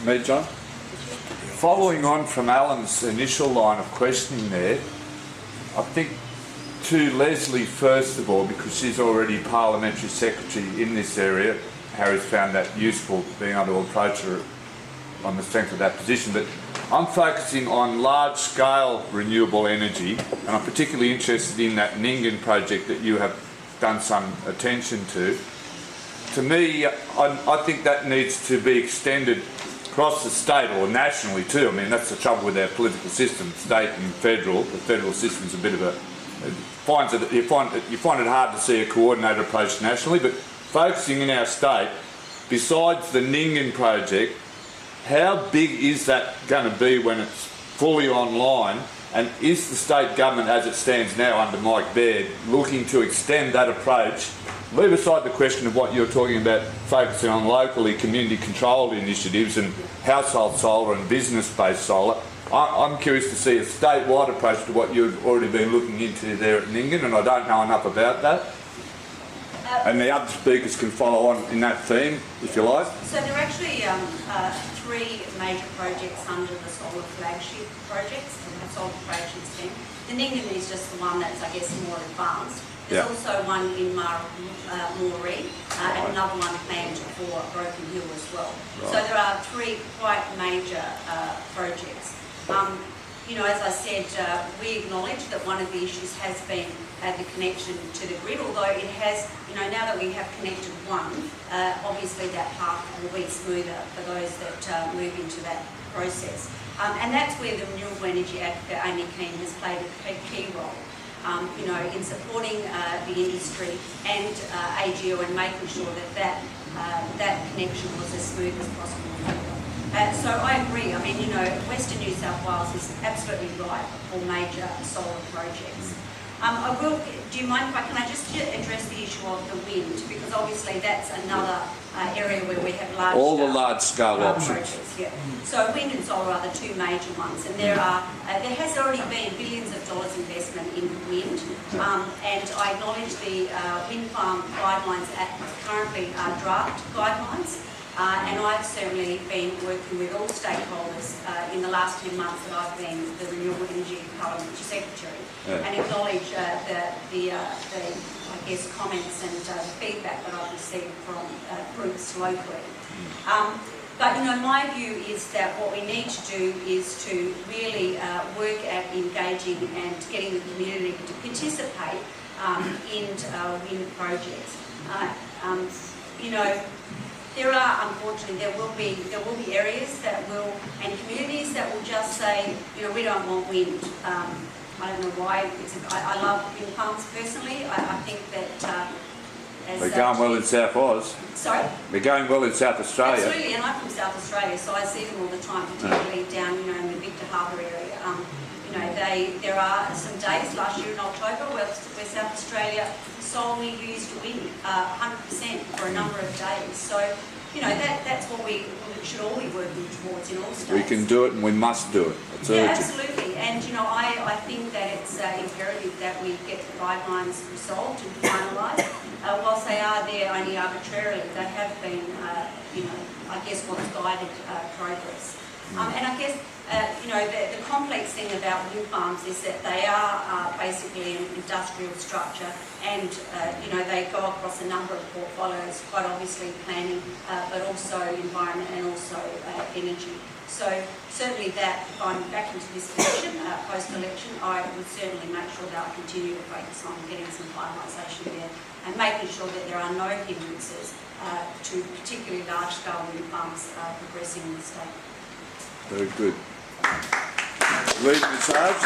Me, John? Following on from Alan's initial line of questioning there, I think to Leslie first of all, because she's already Parliamentary Secretary in this area, Harry's found that useful being able to approach her on the strength of that position, but I'm focusing on large-scale renewable energy, and I'm particularly interested in that Ningen project that you have done some attention to. To me, I think that needs to be extended across the state or nationally too. I mean, that's the trouble with our political system, state and federal. The federal system's a bit of a... You find it hard to see a coordinated approach nationally, but focusing in our state, besides the Ningen project, how big is that going to be when it's fully online? And is the state government, as it stands now under Mike Baird, looking to extend that approach? Leave aside the question of what you're talking about, focusing on locally community-controlled initiatives and household solar and business-based solar. I'm curious to see a statewide approach to what you've already been looking into there at Ningen, and I don't know enough about that. And the other speakers can follow on in that theme, if you like. So there are actually three major projects under the solar flagship projects, the solar flagship scheme. The Ningen is just the one that's, I guess, more advanced. There's also one in Moree and another one planned for Broken Hill as well. Right. So there are three quite major projects. You know, as I said, we acknowledge that one of the issues has been the connection to the grid, although it has, you know, now that we have connected one, obviously that path will be smoother for those that move into that process. And that's where the renewable energy advocate Amy Keane has played a key role. You know, in supporting the industry and AGO and making sure that that connection was as smooth as possible. So I agree. I mean, you know, Western New South Wales is absolutely ripe for major solar projects. Do you mind can I just address the issue of the wind, because obviously that's another area where we have large-scale options. Projects, yeah. So wind and solar are the two major ones, and there has already been billions of dollars investment in wind, and I acknowledge the wind farm guidelines currently are draft guidelines. And I've certainly been working with all stakeholders in the last 10 months that I've been the Renewable Energy Parliamentary Secretary, and acknowledge the I guess, comments and feedback that I've received from groups locally. But, you know, my view is that what we need to do is to really work at engaging and getting the community to participate in wind projects. You know, unfortunately, there will be areas that will, and communities that will just say, you know, we don't want wind. I don't know why. I love wind farms personally. I think that we're going well in South Oz. Sorry? We're going well in South Australia. Absolutely, and I'm from South Australia, so I see them all the time, particularly down, you know, in the Victor Harbour area. You know, there are some days last year in October where South Australia solely used wind 100% for a number of days. So, you know, that's what we should all be working towards in all states. We can do it and we must do it. It's urgent. Absolutely. And, you know, I think that it's imperative that we get the guidelines resolved and finalised. Whilst they are there only arbitrarily, they have been, you know, I guess what's guided progress. And I guess, you know, the complex thing about wind farms is that they are basically an industrial structure, and, you know, they go across a number of portfolios, quite obviously planning, but also environment and also energy. So certainly that, if I'm back into this position, post-election, I would certainly make sure that I continue to focus on getting some finalisation there and making sure that there are no hindrances to particularly large-scale wind farms progressing in the state. Very good. Leading the charge.